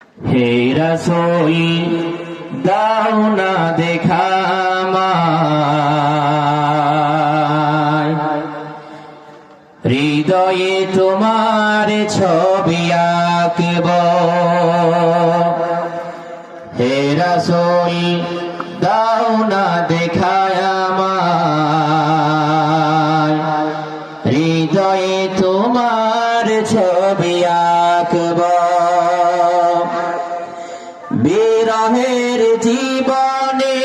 হে রাসূল দাও না দেখা আমায়, হৃদয়ে তোমার ছবি আঁকব। হে রাসূল দাও না দেখা আমায়, হৃদয়ে তোমার ছবি আঁকব। বিরহের জীবনে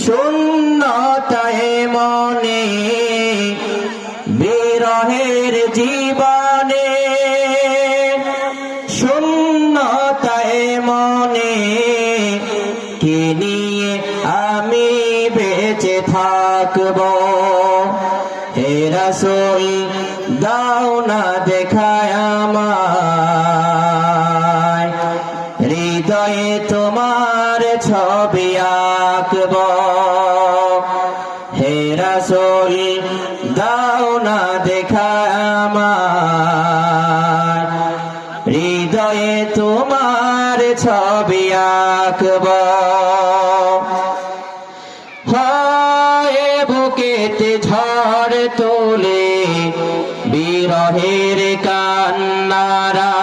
শূন্যতায় মনে, বিরহের জীবনে শূন্যতায় মনে, কে নিয়ে আমি বেঁচে থাকব। হে রাসূল দাও না দেখায় আমায়, হৃদয়ে তোমার ছবি আঁকব। হে রাসূল দাও না দেখায় আমায়, হৃদয়ে তোমার ছবি আঁকব। হয় বুকেতে ঝড় তোলে বিরহের কান্নারা,